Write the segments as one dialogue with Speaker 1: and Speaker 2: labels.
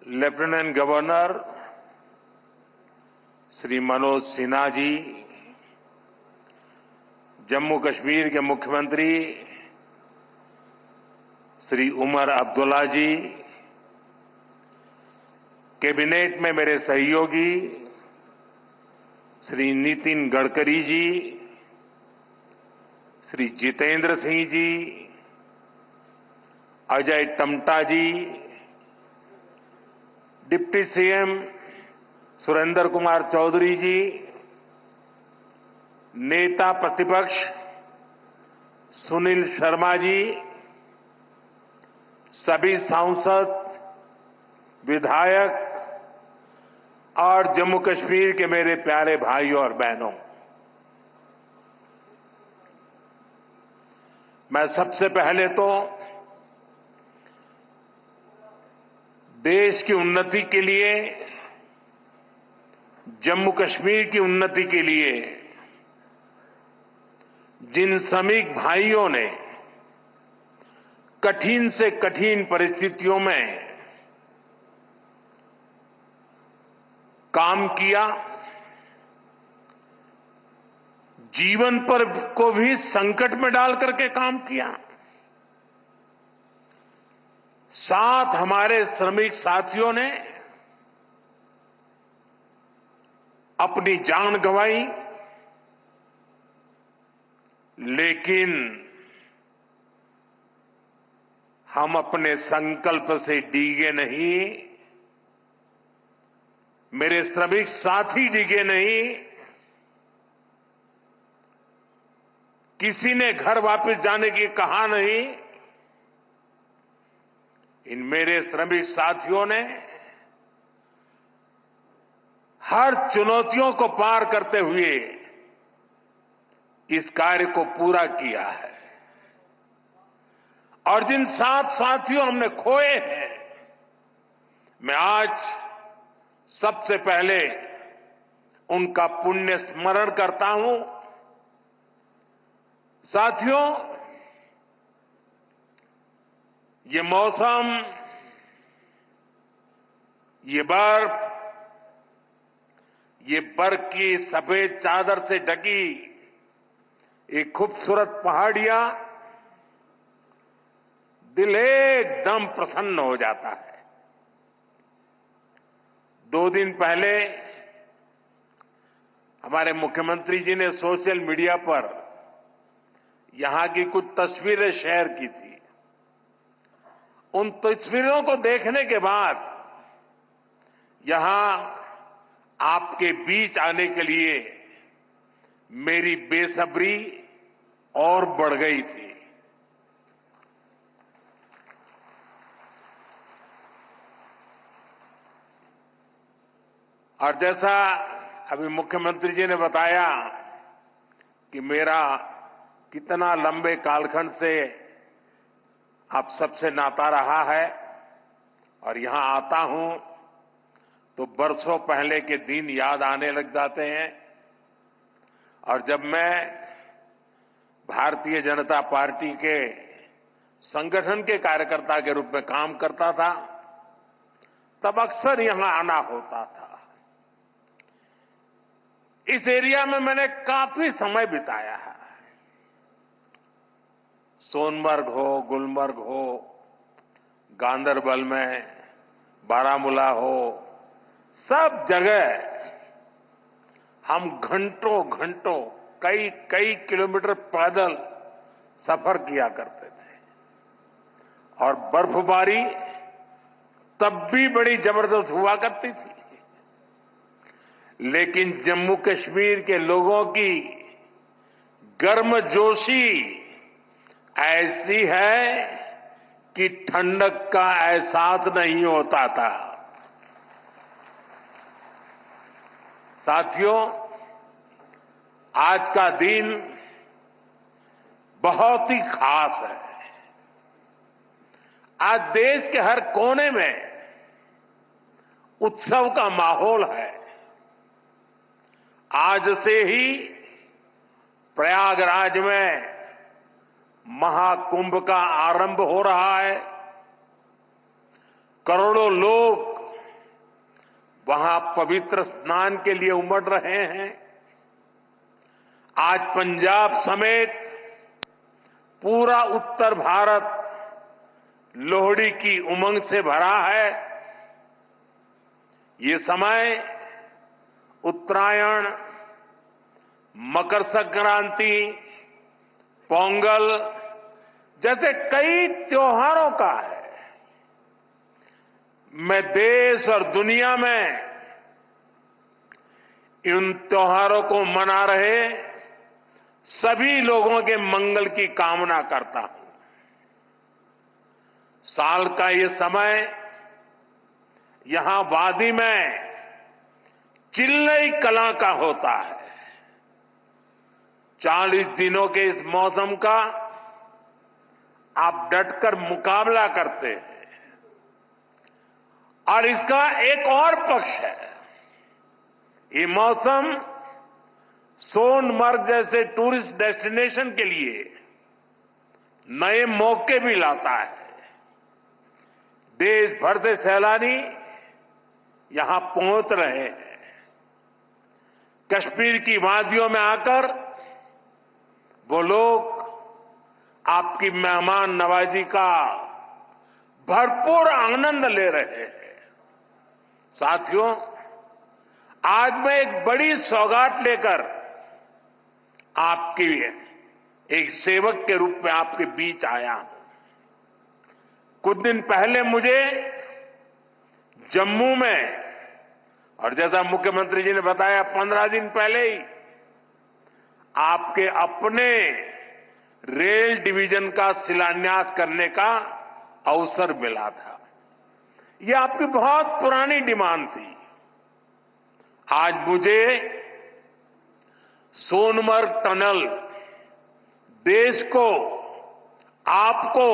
Speaker 1: Lieutenant governor Shri Manoj Sinha ji, Jammu Kashmir के मुख्यमंत्री श्री उमर अब्दुल्ला जी, cabinet में मेरे सहयोगी श्री नितिन गडकरी जी, श्री जितेंद्र सिंह जी, अजय टम्टा जी, डिप्टी सीएम सुरेंद्र कुमार चौधरी जी, नेता प्रतिपक्ष सुनील शर्मा जी, सभी सांसद, विधायक और जम्मू कश्मीर के मेरे प्यारे भाइयों और बहनों, मैं सबसे पहले तो देश की उन्नति के लिए, जम्मू कश्मीर की उन्नति के लिए जिन श्रमिक भाइयों ने कठिन से कठिन परिस्थितियों में काम किया, जीवन पर को भी संकट में डाल करके काम किया, साथ हमारे श्रमिक साथियों ने अपनी जान गंवाई, लेकिन हम अपने संकल्प से डिगे नहीं, मेरे श्रमिक साथी डिगे नहीं, किसी ने घर वापस जाने की कहा नहीं। इन मेरे श्रमिक साथियों ने हर चुनौतियों को पार करते हुए इस कार्य को पूरा किया है। और जिन 7 साथियों हमने खोए हैं, मैं आज सबसे पहले उनका पुण्य स्मरण करता हूं। साथियों, ये मौसम, ये बर्फ, ये बर्फ की सफेद चादर से ढकी एक खूबसूरत पहाड़ियां दिल एकदम प्रसन्न हो जाता है। 2 दिन पहले हमारे मुख्यमंत्री जी ने सोशल मीडिया पर यहां की कुछ तस्वीरें शेयर की थी। उन तस्वीरों को देखने के बाद यहां आपके बीच आने के लिए मेरी बेसब्री और बढ़ गई थी। और जैसा अभी मुख्यमंत्री जी ने बताया कि मेरा कितना लंबे कालखंड से आप सबसे नाता रहा है, और यहां आता हूं तो बरसों पहले के दिन याद आने लग जाते हैं। और जब मैं भारतीय जनता पार्टी के संगठन के कार्यकर्ता के रूप में काम करता था, तब अक्सर यहां आना होता था। इस एरिया में मैंने काफी समय बिताया है। सोनमर्ग हो, गुलमर्ग हो, गांदरबल में, बारामूला हो, सब जगह हम घंटों घंटों, कई किलोमीटर पैदल सफर किया करते थे। और बर्फबारी तब भी बड़ी जबरदस्त हुआ करती थी। लेकिन जम्मू कश्मीर के लोगों की गर्मजोशी ऐसी है कि ठंडक का एहसास नहीं होता था। साथियों, आज का दिन बहुत ही खास है। आज देश के हर कोने में उत्सव का माहौल है। आज से ही प्रयागराज में महाकुंभ का आरंभ हो रहा है। करोड़ों लोग वहां पवित्र स्नान के लिए उमड़ रहे हैं। आज पंजाब समेत पूरा उत्तर भारत लोहड़ी की उमंग से भरा है। ये समय उत्तरायण, मकर संक्रांति, पोंगल जैसे कई त्योहारों का है। मैं देश और दुनिया में इन त्योहारों को मना रहे सभी लोगों के मंगल की कामना करता हूं। साल का ये समय यहां वादी में चिल्लई कला का होता है। 40 दिनों के इस मौसम का आप डटकर मुकाबला करते हैं। और इसका एक और पक्ष है, ये मौसम सोनमर्ग जैसे टूरिस्ट डेस्टिनेशन के लिए नए मौके भी लाता है। देश भर से सैलानी यहां पहुंच रहे हैं। कश्मीर की वादियों में आकर वो लोग आपकी मेहमान नवाजी का भरपूर आनंद ले रहे हैं। साथियों, आज मैं एक बड़ी सौगात लेकर आपके एक सेवक के रूप में आपके बीच आया हूं। कुछ दिन पहले मुझे जम्मू में, और जैसा मुख्यमंत्री जी ने बताया 15 दिन पहले ही आपके अपने रेल डिवीजन का शिलान्यास करने का अवसर मिला था। यह आपकी बहुत पुरानी डिमांड थी। आज मुझे सोनमर्ग टनल देश को, आपको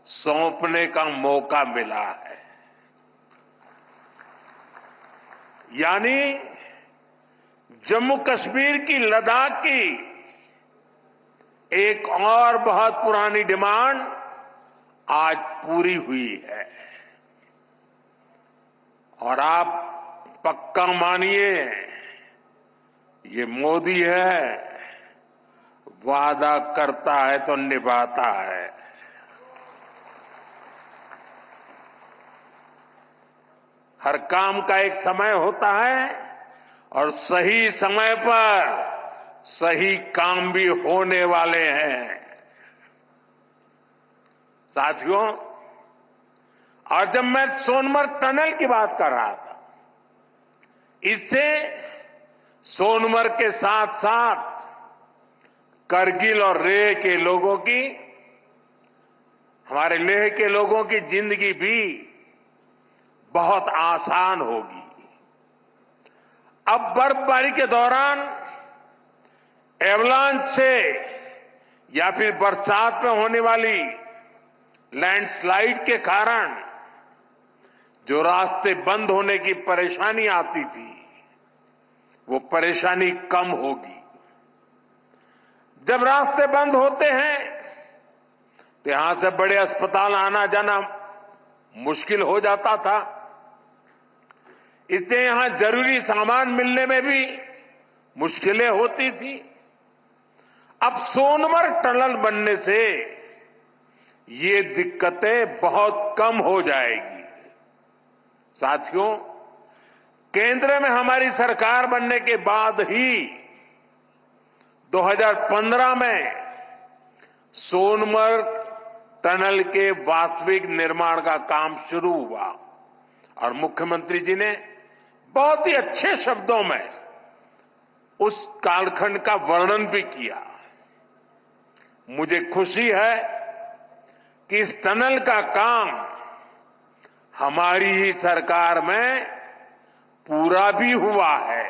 Speaker 1: सौंपने का मौका मिला है। यानी जम्मू कश्मीर की, लद्दाख की एक और बहुत पुरानी डिमांड आज पूरी हुई है। और आप पक्का मानिए, ये मोदी है, वादा करता है तो निभाता है। हर काम का एक समय होता है और सही समय पर सही काम भी होने वाले हैं। साथियों, और जब मैं सोनमर्ग टनल की बात कर रहा था, इससे सोनमर्ग के साथ साथ करगिल और लेह के लोगों की, हमारे लेह के लोगों की जिंदगी भी बहुत आसान होगी। अब बर्फबारी के दौरान एवलांच से या फिर बरसात में होने वाली लैंडस्लाइड के कारण जो रास्ते बंद होने की परेशानी आती थी, वो परेशानी कम होगी। जब रास्ते बंद होते हैं तो यहां से बड़े अस्पताल आना जाना मुश्किल हो जाता था। इससे यहां जरूरी सामान मिलने में भी मुश्किलें होती थी। अब सोनमर्ग टनल बनने से ये दिक्कतें बहुत कम हो जाएगी। साथियों, केंद्र में हमारी सरकार बनने के बाद ही 2015 में सोनमर्ग टनल के वास्तविक निर्माण का काम शुरू हुआ और मुख्यमंत्री जी ने बहुत ही अच्छे शब्दों में उस कालखंड का वर्णन भी किया। मुझे खुशी है कि इस टनल का काम हमारी ही सरकार में पूरा भी हुआ है।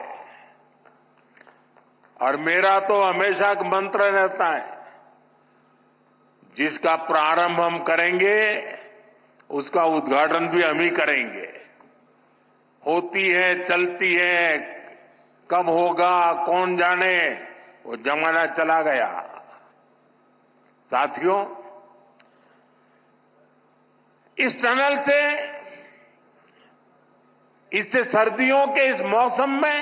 Speaker 1: और मेरा तो हमेशा एक मंत्र रहता है, जिसका प्रारंभ हम करेंगे उसका उद्घाटन भी हम ही करेंगे। होती है, चलती है, कब होगा कौन जाने, वो जमाना चला गया। साथियों, इस टनल से इससे सर्दियों के इस मौसम में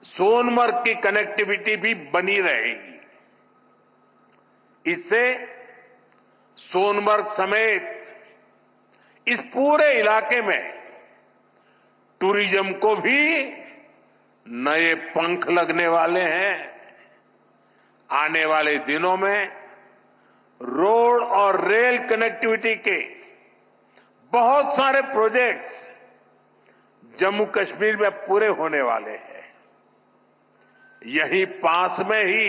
Speaker 1: सोनमर्ग की कनेक्टिविटी भी बनी रहेगी। इससे सोनमर्ग समेत इस पूरे इलाके में टूरिज्म को भी नए पंख लगने वाले हैं। आने वाले दिनों में रोड और रेल कनेक्टिविटी के बहुत सारे प्रोजेक्ट्स जम्मू कश्मीर में पूरे होने वाले हैं। यहीं पास में ही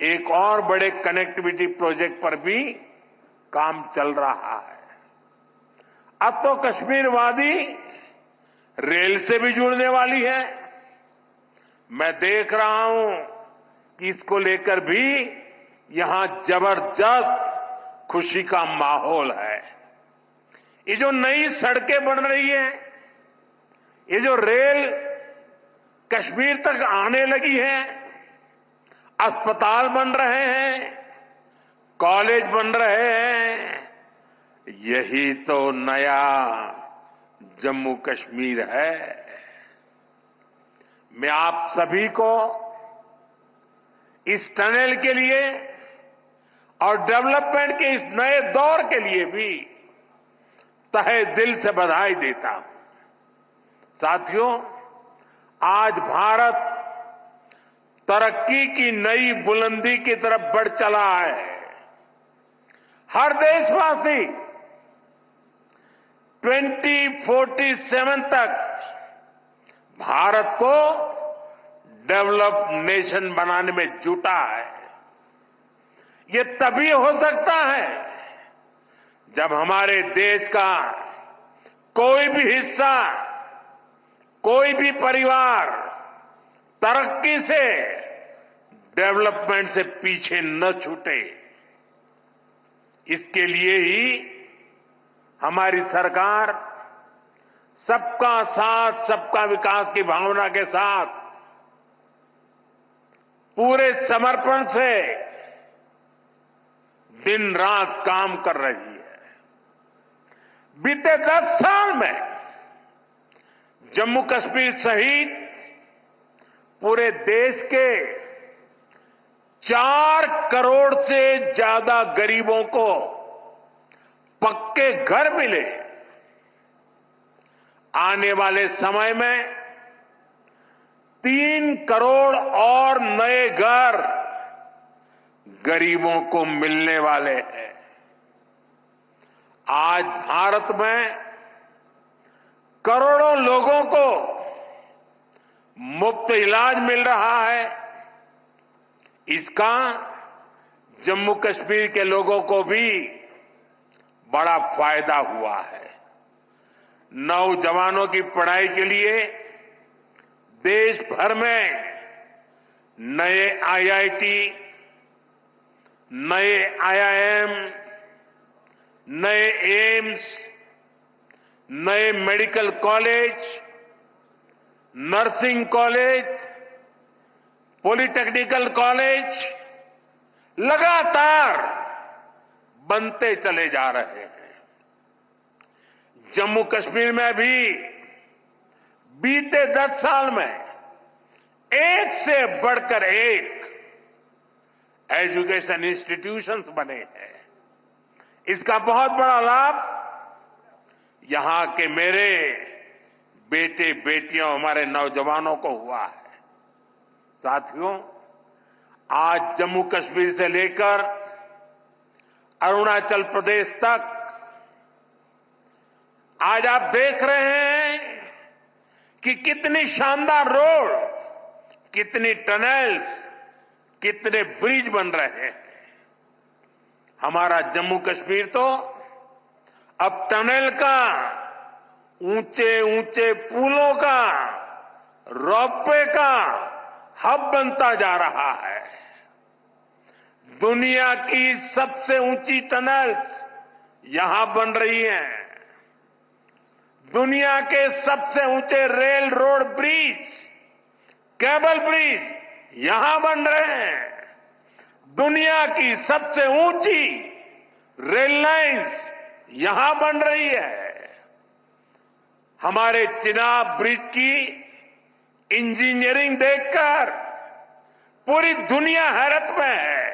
Speaker 1: एक और बड़े कनेक्टिविटी प्रोजेक्ट पर भी काम चल रहा है। अब तो कश्मीर वादी रेल से भी जुड़ने वाली है। मैं देख रहा हूं कि इसको लेकर भी यहां जबरदस्त खुशी का माहौल है। ये जो नई सड़कें बन रही हैं, ये जो रेल कश्मीर तक आने लगी है, अस्पताल बन रहे हैं, कॉलेज बन रहे हैं, यही तो नया जम्मू कश्मीर है। मैं आप सभी को इस टनल के लिए और डेवलपमेंट के इस नए दौर के लिए भी तहे दिल से बधाई देता हूं। साथियों, आज भारत तरक्की की नई बुलंदी की तरफ बढ़ चला है। हर देशवासी 2047 तक भारत को डेवलप्ड नेशन बनाने में जुटा है। ये तभी हो सकता है जब हमारे देश का कोई भी हिस्सा, कोई भी परिवार तरक्की से, डेवलपमेंट से पीछे न छूटे। इसके लिए ही हमारी सरकार सबका साथ, सबका विकास की भावना के साथ पूरे समर्पण से दिन रात काम कर रही है। बीते 10 साल में जम्मू कश्मीर सहित पूरे देश के 4 करोड़ से ज्यादा गरीबों को पक्के घर मिले। आने वाले समय में 3 करोड़ और नए घर गरीबों को मिलने वाले हैं। आज भारत में करोड़ों लोगों को मुफ्त इलाज मिल रहा है। इसका जम्मू कश्मीर के लोगों को भी बड़ा फायदा हुआ है। नौजवानों की पढ़ाई के लिए देश भर में नए आईआईटी, नए आईआईएम, नए एम्स, नए medical college, nursing college, polytechnical college लगातार बनते चले जा रहे हैं। जम्मू कश्मीर में भी बीते 10 साल में एक से बढ़कर एक एजुकेशन इंस्टीट्यूशंस बने हैं। इसका बहुत बड़ा लाभ यहां के मेरे बेटे बेटियों, हमारे नौजवानों को हुआ है। साथियों, आज जम्मू कश्मीर से लेकर अरुणाचल प्रदेश तक आज आप देख रहे हैं कि कितनी शानदार रोड, कितनी टनल्स, कितने ब्रिज बन रहे हैं। हमारा जम्मू कश्मीर तो अब टनल का, ऊंचे ऊंचे पुलों का, रोपवे का हब बनता जा रहा है। दुनिया की सबसे ऊंची टनल्स यहां बन रही हैं। दुनिया के सबसे ऊंचे rail road bridge, cable bridge यहां बन रहे हैं। दुनिया की सबसे ऊंची रेल लाइंस यहां बन रही है। हमारे चिनाब ब्रिज की इंजीनियरिंग देखकर पूरी दुनिया हैरत में है।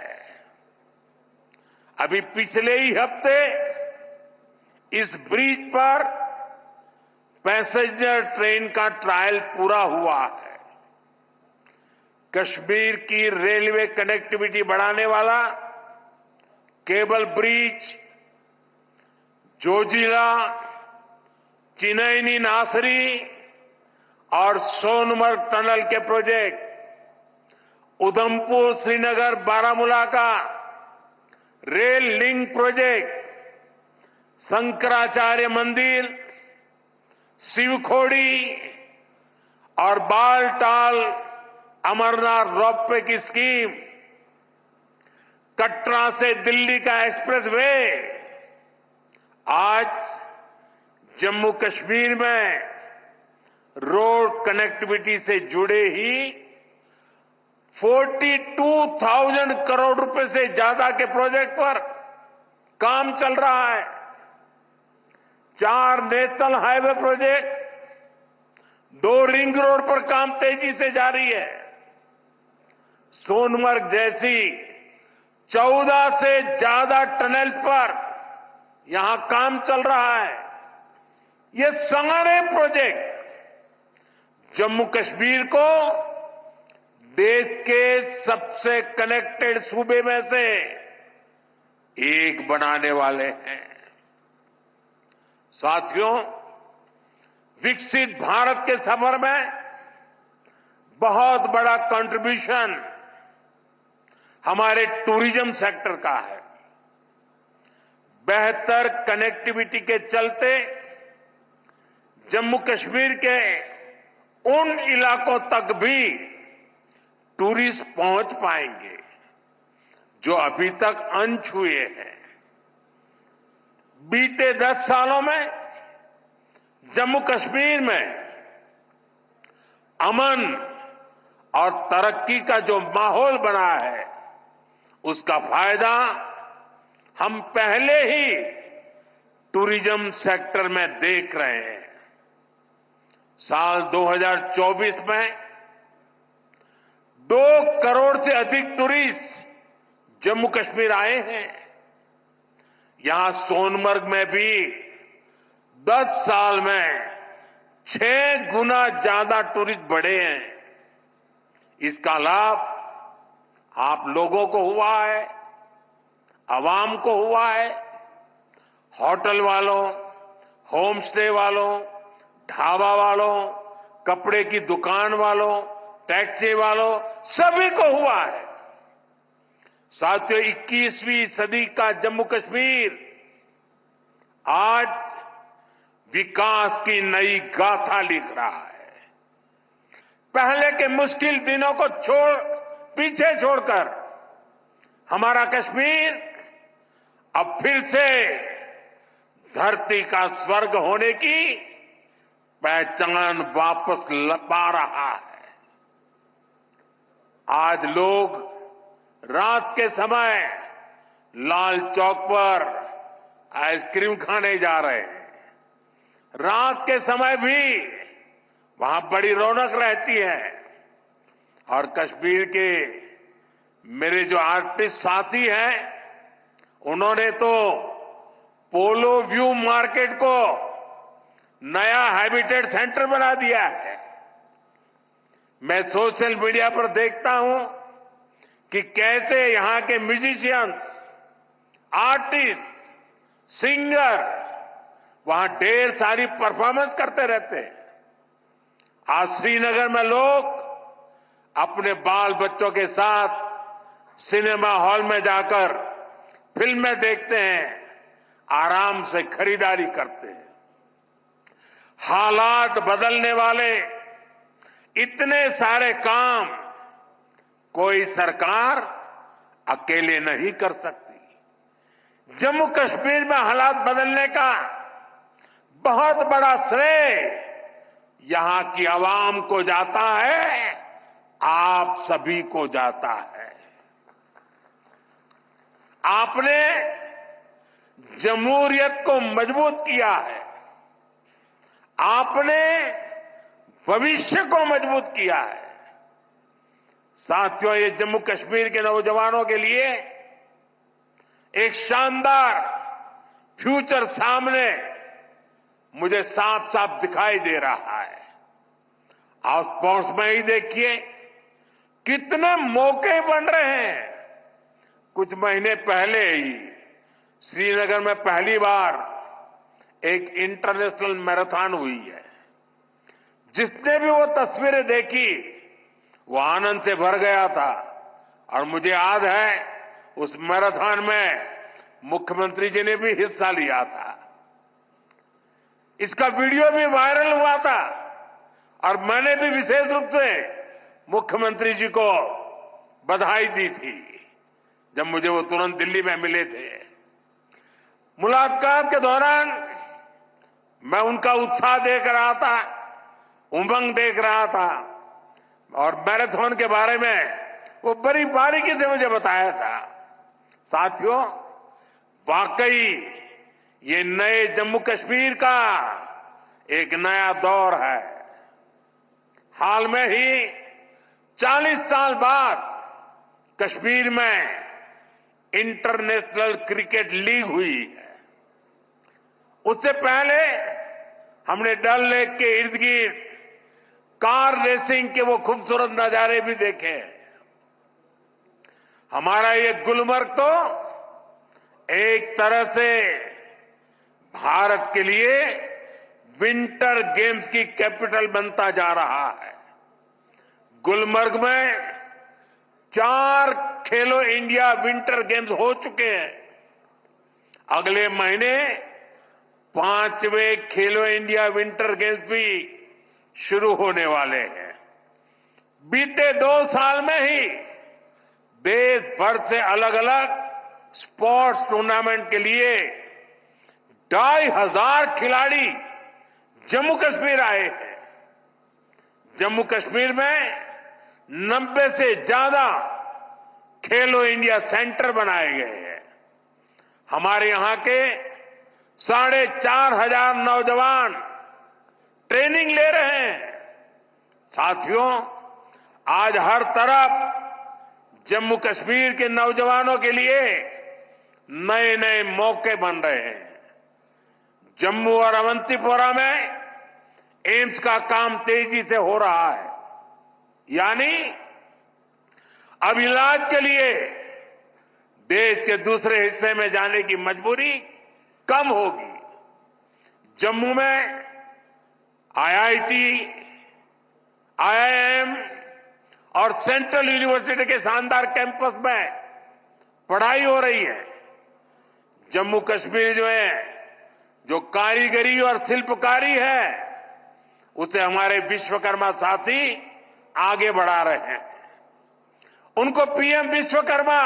Speaker 1: अभी पिछले ही हफ्ते इस ब्रिज पर पैसेंजर ट्रेन का ट्रायल पूरा हुआ है। कश्मीर की रेलवे कनेक्टिविटी बढ़ाने वाला केबल ब्रिज, जोजिला, चिनैनी नासरी और सोनमर्ग टनल के प्रोजेक्ट, उधमपुर श्रीनगर बारामूला का रेल लिंक प्रोजेक्ट, शंकराचार्य मंदिर, शिवखोड़ी और बालटाल अमरनाथ रोपवे की स्कीम, कटरा से दिल्ली का एक्सप्रेसवे, आज जम्मू कश्मीर में रोड कनेक्टिविटी से जुड़े ही 42,000 करोड़ रुपए से ज्यादा के प्रोजेक्ट पर काम चल रहा है। 4 national highway project, 2 ring road पर काम तेजी से जारी है। सोनमर्ग जैसी 14 से ज्यादा टनल्स पर यहां काम चल रहा है। ये सारे प्रोजेक्ट जम्मू कश्मीर को देश के सबसे कनेक्टेड सूबे में से एक बनाने वाले हैं। साथियों, विकसित भारत के सफर में बहुत बड़ा कंट्रीब्यूशन हमारे टूरिज्म सेक्टर का है। बेहतर कनेक्टिविटी के चलते जम्मू कश्मीर के उन इलाकों तक भी टूरिस्ट पहुंच पाएंगे जो अभी तक अनछुए हैं। बीते 10 सालों में जम्मू कश्मीर में अमन और तरक्की का जो माहौल बना है, उसका फायदा हम पहले ही टूरिज्म सेक्टर में देख रहे हैं। साल 2024 में 2 करोड़ से अधिक टूरिस्ट जम्मू कश्मीर आए हैं। यहां सोनमर्ग में भी 10 साल में 6 गुना ज्यादा टूरिस्ट बढ़े हैं। इसका लाभ आप लोगों को हुआ है, आवाम को हुआ है। होटल वालों, होम स्टे वालों, ढाबा वालों, कपड़े की दुकान वालों, टैक्सी वालों, सभी को हुआ है। साथियों, 21वीं सदी का जम्मू कश्मीर आज विकास की नई गाथा लिख रहा है। पहले के मुश्किल दिनों को पीछे छोड़कर हमारा कश्मीर अब फिर से धरती का स्वर्ग होने की पहचान वापस पा रहा है। आज लोग रात के समय लाल चौक पर आइसक्रीम खाने जा रहे हैं। रात के समय भी वहां बड़ी रौनक रहती है। और कश्मीर के मेरे जो आर्टिस्ट साथी हैं, उन्होंने तो पोलो व्यू मार्केट को नया हैबिटेट सेंटर बना दिया है। मैं सोशल मीडिया पर देखता हूं कि कैसे यहां के म्यूजिशियंस, आर्टिस्ट, सिंगर वहां ढेर सारी परफॉर्मेंस करते रहते हैं। आज श्रीनगर में लोग अपने बाल बच्चों के साथ सिनेमा हॉल में जाकर फिल्में देखते हैं, आराम से खरीदारी करते हैं। हालात बदलने वाले इतने सारे काम कोई सरकार अकेले नहीं कर सकती। जम्मू कश्मीर में हालात बदलने का बहुत बड़ा श्रेय यहां की आवाम को जाता है, आप सभी को जाता है। आपने जमहूरियत को मजबूत किया है। आपने भविष्य को मजबूत किया है। साथियों, ये जम्मू कश्मीर के नौजवानों के लिए एक शानदार फ्यूचर सामने मुझे साफ साफ दिखाई दे रहा है। आप स्पोर्ट्स में ही देखिए कितने मौके बन रहे हैं। कुछ महीने पहले ही श्रीनगर में पहली बार एक इंटरनेशनल मैराथन हुई है। जिसने भी वो तस्वीरें देखी वो आनंद से भर गया था। और मुझे याद है उस मैराथन में मुख्यमंत्री जी ने भी हिस्सा लिया था। इसका वीडियो भी वायरल हुआ था और मैंने भी विशेष रूप से मुख्यमंत्री जी को बधाई दी थी जब मुझे वो तुरंत दिल्ली में मिले थे। मुलाकात के दौरान मैं उनका उत्साह देख रहा था, उमंग देख रहा था और मैराथन के बारे में वो बड़ी बारीकी से मुझे बताया था। साथियों, वाकई ये नए जम्मू कश्मीर का एक नया दौर है। हाल में ही 40 साल बाद कश्मीर में इंटरनेशनल क्रिकेट लीग हुई है। उससे पहले हमने डल लेक के इर्द गिर्द कार रेसिंग के वो खूबसूरत नजारे भी देखे। हमारा ये गुलमर्ग तो एक तरह से भारत के लिए विंटर गेम्स की कैपिटल बनता जा रहा है। गुलमर्ग में 4 खेलो इंडिया विंटर गेम्स हो चुके हैं। अगले महीने 5वें खेलो इंडिया विंटर गेम्स भी शुरू होने वाले हैं। बीते 2 साल में ही देश भर से अलग अलग स्पोर्ट्स टूर्नामेंट के लिए 2,500 खिलाड़ी जम्मू कश्मीर आए हैं। जम्मू कश्मीर में 90 से ज्यादा खेलो इंडिया सेंटर बनाए गए हैं। हमारे यहां के 4,500 नौजवान ट्रेनिंग ले रहे हैं। साथियों, आज हर तरफ जम्मू कश्मीर के नौजवानों के लिए नए नए मौके बन रहे हैं। जम्मू और अवंतीपोरा में एम्स का काम तेजी से हो रहा है, यानी अब इलाज के लिए देश के दूसरे हिस्से में जाने की मजबूरी कम होगी। जम्मू में आईआईटी, आईआईएम और सेंट्रल यूनिवर्सिटी के शानदार कैंपस में पढ़ाई हो रही है। जम्मू कश्मीर जो कारीगरी और शिल्पकारी है उसे हमारे विश्वकर्मा साथी आगे बढ़ा रहे हैं। उनको पीएम विश्वकर्मा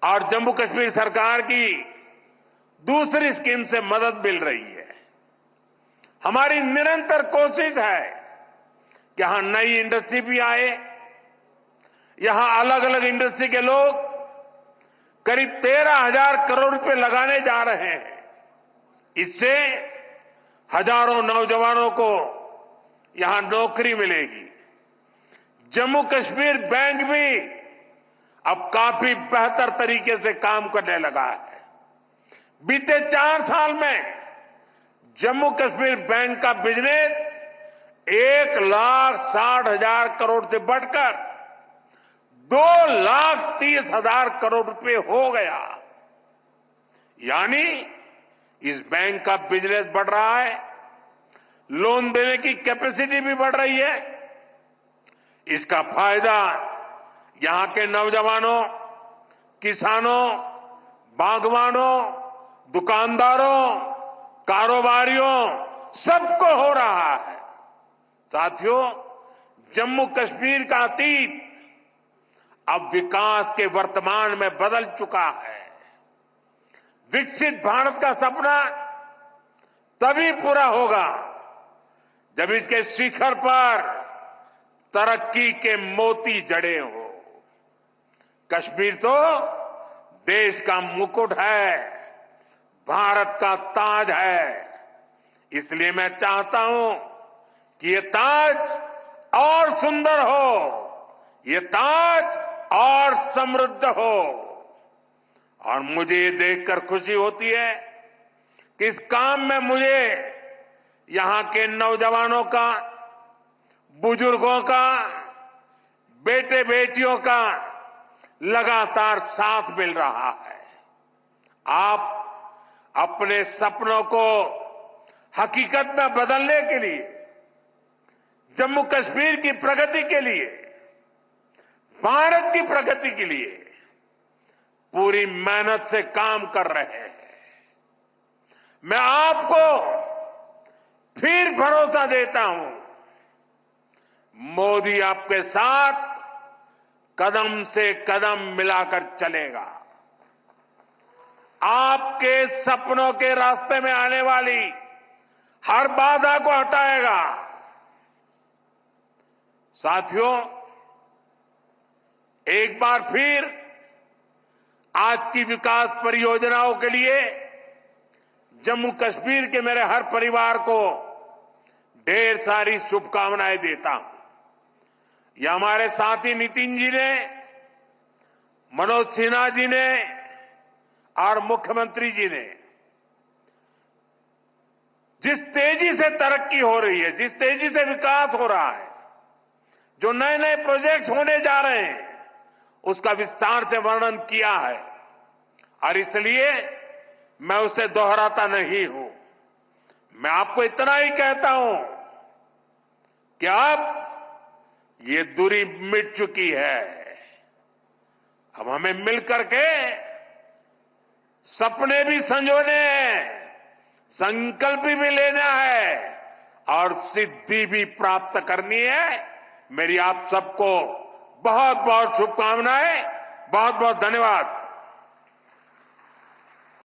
Speaker 1: और जम्मू कश्मीर सरकार की दूसरी स्कीम से मदद मिल रही है। हमारी निरंतर कोशिश है कि यहां नई इंडस्ट्री भी आए। यहां अलग अलग इंडस्ट्री के लोग करीब 13,000 करोड़ रुपए लगाने जा रहे हैं। इससे हजारों नौजवानों को यहां नौकरी मिलेगी। जम्मू कश्मीर बैंक भी अब काफी बेहतर तरीके से काम करने लगा है। बीते 4 साल में जम्मू कश्मीर बैंक का बिजनेस 1,60,000 करोड़ से बढ़कर 2,30,000 करोड़ रुपए हो गया। यानी इस बैंक का बिजनेस बढ़ रहा है, लोन देने की कैपेसिटी भी बढ़ रही है। इसका फायदा यहां के नौजवानों, किसानों, बागवानों, दुकानदारों, कारोबारियों सबको हो रहा है। साथियों, जम्मू कश्मीर का अतीत अब विकास के वर्तमान में बदल चुका है। विकसित भारत का सपना तभी पूरा होगा जब इसके शिखर पर तरक्की के मोती जड़े हो। कश्मीर तो देश का मुकुट है, भारत का ताज है। इसलिए मैं चाहता हूं कि ये ताज और सुंदर हो, ये ताज और समृद्ध हो। और मुझे ये देखकर खुशी होती है कि इस काम में मुझे यहां के नौजवानों का, बुजुर्गों का, बेटे बेटियों का लगातार साथ मिल रहा है। आप अपने सपनों को हकीकत में बदलने के लिए, जम्मू कश्मीर की प्रगति के लिए, भारत की प्रगति के लिए पूरी मेहनत से काम कर रहे हैं। मैं आपको फिर भरोसा देता हूं, मोदी आपके साथ कदम से कदम मिलाकर चलेगा। आपके सपनों के रास्ते में आने वाली हर बाधा को हटाएगा। साथियों, एक बार फिर आज की विकास परियोजनाओं के लिए जम्मू कश्मीर के मेरे हर परिवार को ढेर सारी शुभकामनाएं देता हूं। यह हमारे साथी नितिन जी ने, मनोज सिन्हा जी ने और मुख्यमंत्री जी ने जिस तेजी से तरक्की हो रही है, जिस तेजी से विकास हो रहा है, जो नए नए प्रोजेक्ट होने जा रहे हैं, उसका विस्तार से वर्णन किया है। और इसलिए मैं उसे दोहराता नहीं हूं। मैं आपको इतना ही कहता हूं कि अब ये दूरी मिट चुकी है। अब हमें मिलकर के सपने भी संजोने हैं, संकल्प भी लेना है और सिद्धि भी प्राप्त करनी है। मेरी आप सबको बहुत बहुत शुभकामनाएं, बहुत बहुत धन्यवाद।